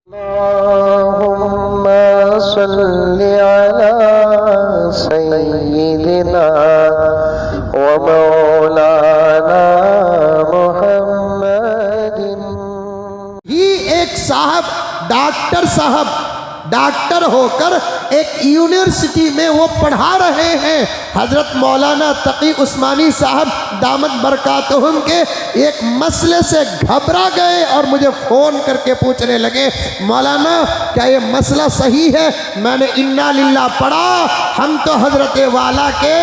अल्लाहुम्मा सल्लि अला सय्यिदिना व मौलाना मुहम्मदिन। ही एक साहब डॉक्टर होकर एक यूनिवर्सिटी में वो पढ़ा रहे हैं। हजरत मौलाना तकी उस्मानी साहब दामत बरकातहुम के एक मसले से घबरा गए और मुझे फ़ोन करके पूछने लगे, मौलाना क्या ये मसला सही है? मैंने इन्ना लिल्लाह पढ़ा, हम तो हजरत वाला के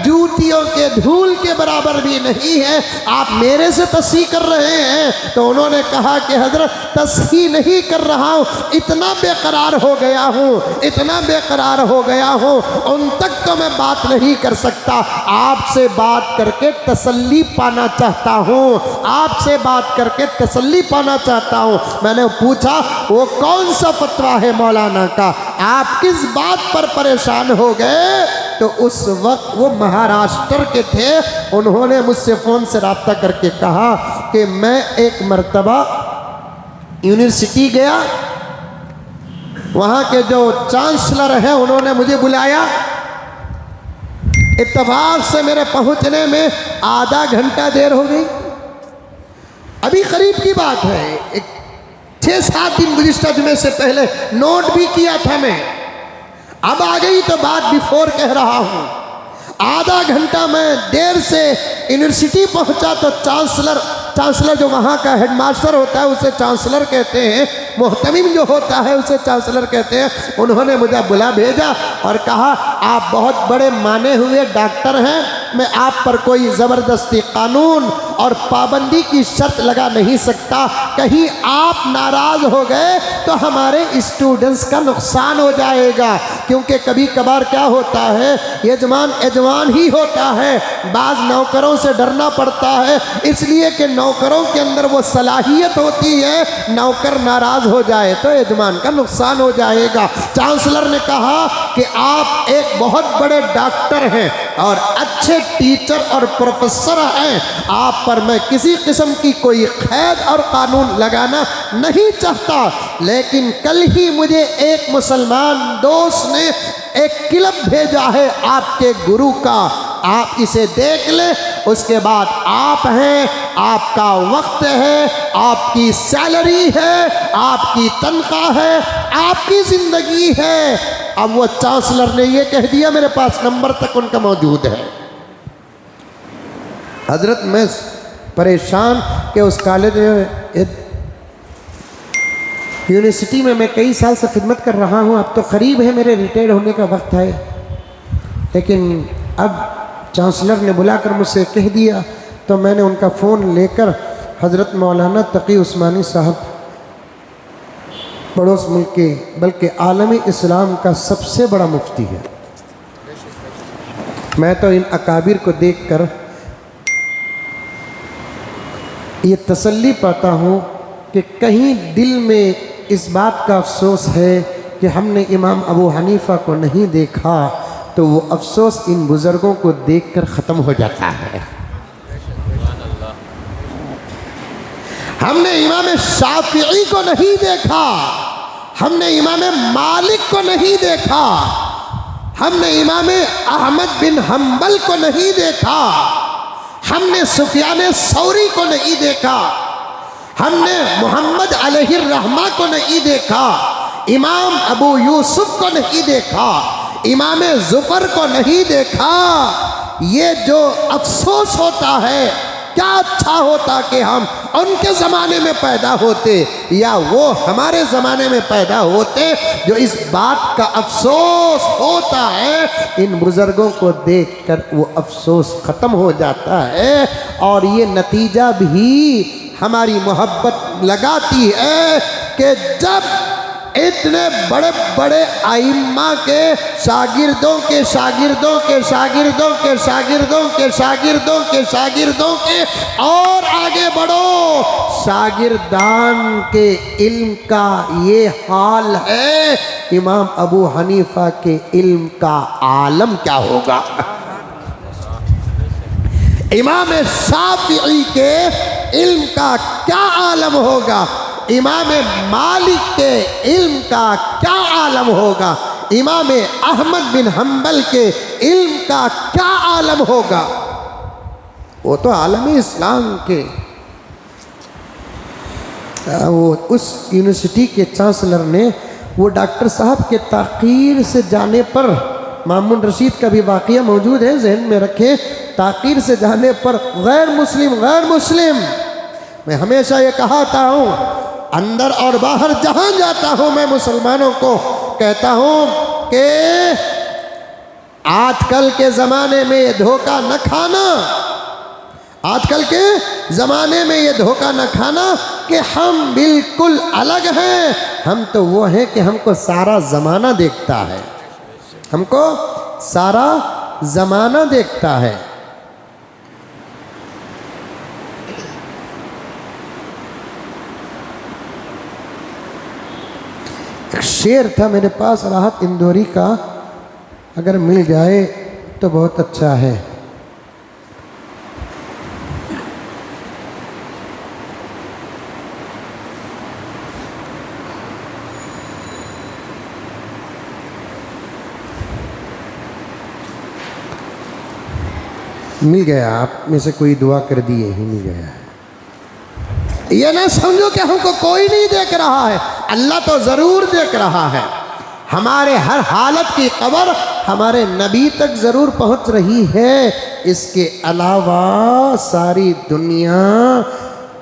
जूतियों के धूल के बराबर भी नहीं है, आप मेरे से तस्ही कर रहे हैं। तो उन्होंने कहा कि हजरत तस्ही नहीं कर रहा हूँ, इतना बेकरार हो गया हूँ, इतना बेकरार हो गया हूँ, उन तक तो मैं बात नहीं कर सकता। आपसे बात करके तसल्ली पाना चाहता हूँ, आपसे बात करके तसल्ली पाना चाहता हूँ। मैंने पूछा वो कौन सा फतवा है मौलाना का, आप किस बात पर परेशान हो गए? तो उस वक्त वो महाराष्ट्र के थे, उन्होंने मुझसे फ़ोन से रब्ता करके कहा कि मैं एक मर्तबा यूनिवर्सिटी गया, वहाँ के जो चांसलर हैं उन्होंने मुझे बुलाया, इत्तेफाक से मेरे पहुँचने में आधा घंटा देर हो गई। अभी करीब की बात है, 6-7 दिन गुज़िश्ता जुमे से पहले नोट भी किया था मैं, अब आ गई तो बात बिफोर कह रहा हूँ। आधा घंटा मैं देर से यूनिवर्सिटी पहुँचा तो चांसलर जो वहाँ का हेडमास्टर होता है उसे चांसलर कहते हैं, मोहतमिम जो होता है उसे चांसलर कहते हैं। उन्होंने मुझे बुला भेजा और कहा आप बहुत बड़े माने हुए डॉक्टर हैं, मैं आप पर कोई ज़बरदस्ती कानून और पाबंदी की शर्त लगा नहीं सकता, कहीं आप नाराज़ हो गए तो हमारे स्टूडेंट्स का नुकसान हो जाएगा। क्योंकि कभी कभार क्या होता है, यजमान ही होता है, बाज़ नौकरों से डरना पड़ता है, इसलिए कि नौकरों के अंदर वो सलाहियत होती है, नौकर नाराज़ हो जाए तो यजमान का नुकसान हो जाएगा। चांसलर ने कहा कि आप एक बहुत बड़े डॉक्टर हैं और अच्छे टीचर और प्रोफेसर हैं, आप पर मैं किसी किस्म की कोई कैद और कानून लगाना नहीं चाहता, लेकिन कल ही मुझे एक मुसलमान दोस्त ने एक क्लिप भेजा है आपके गुरु का, आप इसे देख ले, उसके बाद आप हैं, आपका वक्त है, आपकी सैलरी है, आपकी तनख्वाह है, आपकी ज़िंदगी है। अब वो चांसलर ने ये कह दिया, मेरे पास नंबर तक उनका मौजूद है। हजरत मैं परेशान कि उस कॉलेज में यूनिवर्सिटी में मैं कई साल से खिदमत कर रहा हूँ, अब तो करीब है मेरे रिटायर होने का वक्त है, लेकिन अब चांसलर ने बुलाकर मुझसे कह दिया। तो मैंने उनका फ़ोन लेकर हज़रत मौलाना तकी उस्मानी साहब, पड़ोस मुल्क के बल्कि आलमी इस्लाम का सबसे बड़ा मुफ्ती है, मैं तो इन अकाबिर को देखकर ये तसल्ली पाता हूँ कि कहीं दिल में इस बात का अफसोस है कि हमने इमाम अबू हनीफ़ा को नहीं देखा, तो वो अफसोस इन बुज़ुर्गों को देखकर ख़त्म हो जाता है। हमने इमाम शाफिई को नहीं देखा, हमने इमाम मालिक को नहीं देखा, हमने इमाम अहमद बिन हम्बल को नहीं देखा, हमने सुफियान सौरी को नहीं देखा, हमने मोहम्मद अलैहिर्रहमा को नहीं देखा, इमाम अबू यूसुफ को नहीं देखा, इमाम ज़ुफ़र को नहीं देखा। ये जो अफसोस होता है, क्या अच्छा होता कि हम उनके ज़माने में पैदा होते या वो हमारे ज़माने में पैदा होते। जो इस बात का अफसोस होता है, इन बुज़ुर्गों को देखकर वो अफसोस ख़त्म हो जाता है, और ये नतीजा भी हमारी मोहब्बत लगाती है कि जब इतने बड़े बड़े आइम्मा के शागिर्दों के शागिर्दों के शागिर्दों के शागिर्दों के शागिर्दों के शागिर्दों के और आगे बढ़ो, शागिर्दान के इल्म का ये हाल है, इमाम अबू हनीफा के इल्म का आलम क्या होगा? इमाम शाफिई के इल्म का क्या आलम होगा? इमाम मालिक के इल्म का क्या आलम होगा, इमाम अहमद बिन हम्बल के इल्म का क्या आलम होगा। वो तो आलम इस्लाम के वो उस यूनिवर्सिटी के चांसलर ने वो डॉक्टर साहब के ताक़ीर से जाने पर, मामून रशीद का भी वाक़या मौजूद है, जहन में रखें, ताक़ीर से जाने पर गैर मुस्लिम, मैं हमेशा ये कहता हूँ, अंदर और बाहर जहाँ जाता हूँ मैं मुसलमानों को कहता हूँ कि आजकल के ज़माने में ये धोखा न खाना, आजकल के ज़माने में ये धोखा न खाना कि हम बिल्कुल अलग हैं। हम तो वो हैं कि हमको सारा ज़माना देखता है, हमको सारा ज़माना देखता है। एक शेर था मेरे पास राहत इंदौरी का, अगर मिल जाए तो बहुत अच्छा है। मिल गया, आप में से कोई दुआ कर दिए ही मिल गया है। ये ना समझो कि हमको कोई नहीं देख रहा है, अल्लाह तो ज़रूर देख रहा है। हमारे हर हालत की खबर हमारे नबी तक ज़रूर पहुंच रही है। इसके अलावा सारी दुनिया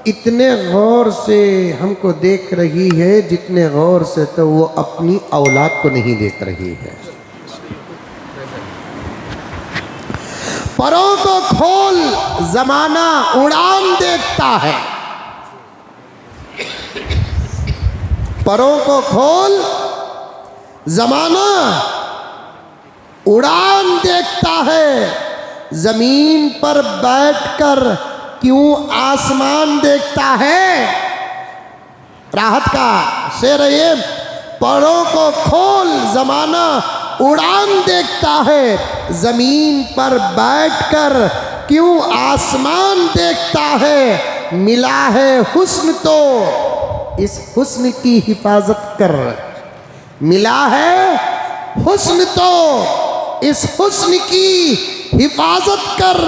इतने गौर से हमको देख रही है जितने गौर से तो वो अपनी औलाद को नहीं देख रही है। परों को खोल ज़माना उड़ान देखता है, परों को खोल ज़माना उड़ान देखता है। ज़मीन पर बैठकर क्यों आसमान देखता है। राहत का शेर ये, परों को खोल ज़माना उड़ान देखता है, ज़मीन पर बैठकर क्यों आसमान देखता है। मिला है हुस्न तो इस हुस्न की हिफाजत कर, मिला है हुस्न तो इस हुस्न की हिफाजत कर।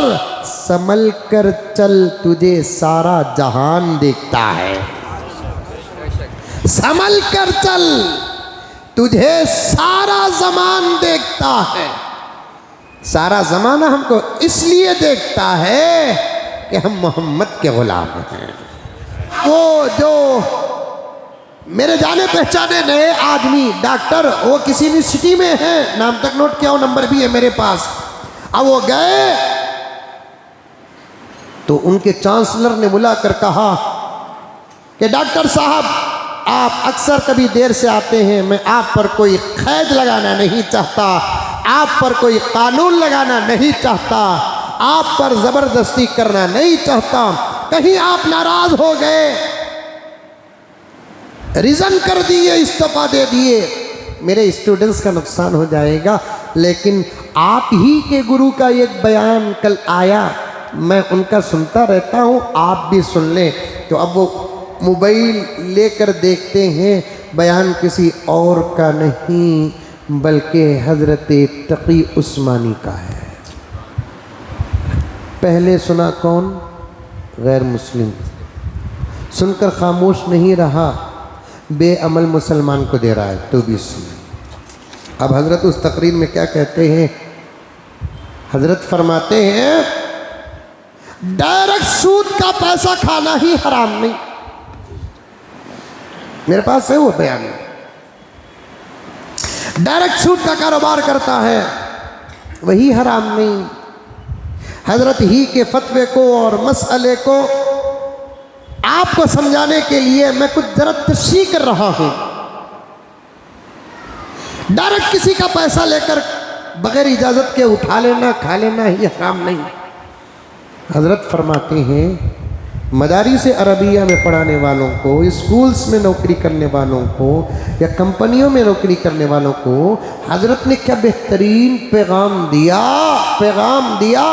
संभल कर चल तुझे सारा जहान देखता है, संभल कर चल तुझे सारा ज़मान देखता है। सारा ज़माना हमको इसलिए देखता है कि हम मोहम्मद के ग़ुलाम हैं। वो जो मेरे जाने पहचाने नए आदमी डॉक्टर, वो किसी यूनिवर्सिटी में हैं, नाम तक नोट किया, वो नंबर भी है मेरे पास। अब वो गए तो उनके चांसलर ने बुलाकर कहा कि डॉक्टर साहब आप अक्सर कभी देर से आते हैं, मैं आप पर कोई कैद लगाना नहीं चाहता, आप पर कोई कानून लगाना नहीं चाहता, आप पर ज़बरदस्ती करना नहीं चाहता, कहीं आप नाराज़ हो गए, रिज़न कर दिए, इस्तीफ़ा दे दिए, मेरे स्टूडेंट्स का नुकसान हो जाएगा। लेकिन आप ही के गुरु का एक बयान कल आया, मैं उनका सुनता रहता हूँ, आप भी सुन लें। तो अब वो मोबाइल लेकर देखते हैं, बयान किसी और का नहीं बल्कि हज़रत तक़ी उस्मानी का है। पहले सुना कौन? गैर मुस्लिम। सुनकर खामोश नहीं रहा, बेअमल मुसलमान को दे रहा है, तो भी सुन। अब हज़रत उस तकरीर में क्या कहते हैं? हज़रत फरमाते हैं डायरेक्ट सूद का पैसा खाना ही हराम नहीं। मेरे पास है वो बयान। डायरेक्ट सूद का कारोबार करता है वही हराम नहीं। हजरत ही के फतवे को और मसले को आपको समझाने के लिए मैं कुछ जरा तशरीह कर रहा हूं। डायरेक्ट किसी का पैसा लेकर बगैर इजाज़त के उठा लेना, खा लेना ही हराम नहीं। हजरत फरमाते हैं मदारिस अरबिया में पढ़ाने वालों को, स्कूल्स में नौकरी करने वालों को या कंपनियों में नौकरी करने वालों को हजरत ने क्या बेहतरीन पैगाम दिया।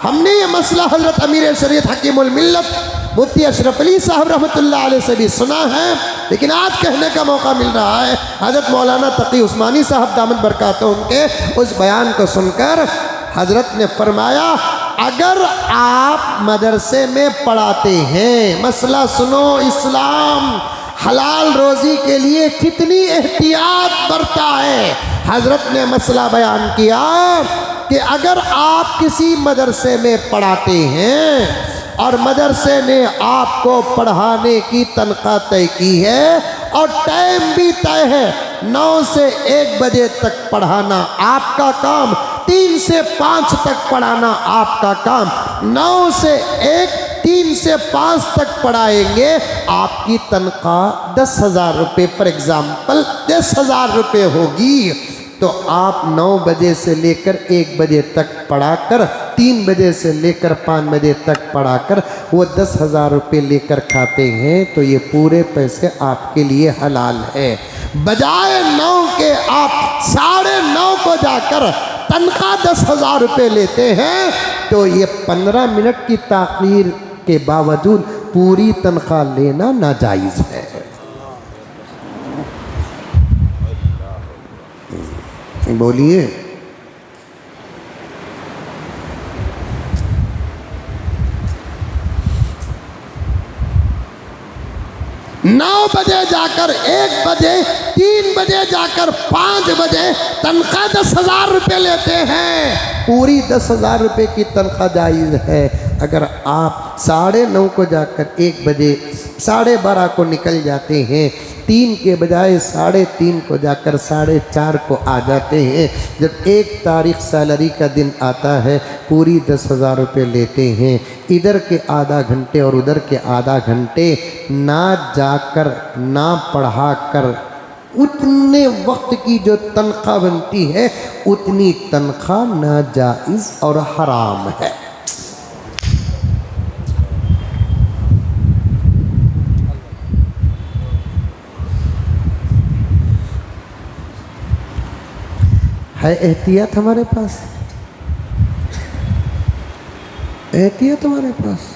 हमने ये मसला हजरत अमीर शरीयत हकीमुल मिल्लत मुफ्ती अशरफ अली साहब रहमतुल्लाह अलैह से भी सुना है, लेकिन आज कहने का मौका मिल रहा है। हज़रत मौलाना तकी उस्मानी साहब दामद बरकातहू उनके उस बयान को सुनकर हज़रत ने फरमाया, अगर आप मदरसे में पढ़ाते हैं, मसला सुनो, इस्लाम हलाल रोज़ी के लिए कितनी एहतियात बरता है। हज़रत ने मसला बयान किया कि अगर आप किसी मदरसे में पढ़ाते हैं और मदरसे ने आपको पढ़ाने की तनख्वाह तय की है और टाइम भी तय है, 9 से 1 बजे तक पढ़ाना आपका काम, 3 से 5 तक पढ़ाना आपका काम, 9 से 1 3 से 5 तक पढ़ाएंगे, आपकी तनख्वाह 10,000 रुपये फॉर एग्ज़ाम्पल 10,000 रुपये होगी। तो आप 9 बजे से लेकर 1 बजे तक पढ़ाकर, 3 बजे से लेकर 5 बजे तक पढ़ाकर वो 10,000 रुपये लेकर खाते हैं, तो ये पूरे पैसे आपके लिए हलाल है। बजाय 9 के आप 9:30 को जाकर तनख्वाह 10,000 रुपये लेते हैं, तो ये 15 मिनट की ताख़ीर के बावजूद पूरी तनख्वाह लेना नाजायज़ है। बोलिए। नौ बजे जाकर 1 बजे, 3 बजे जाकर 5 बजे तनख्वाह 10,000 रुपये लेते हैं। पूरी 10,000 रुपये की तनख्वाह जायज़ है। अगर आप 9:30 को जाकर 1 बजे 12:30 को निकल जाते हैं, 3 के बजाय 3:30 को जाकर 4:30 को आ जाते हैं, जब 1 तारीख सैलरी का दिन आता है, पूरी 10,000 रुपये लेते हैं। इधर के आधा घंटे और उधर के आधा घंटे ना जाकर ना पढ़ा कर उतने वक्त की जो तनख्वाह बनती है, उतनी तनख्वाह नाजायज़ और हराम है। है एहतियात हमारे पास, एहतियात हमारे पास।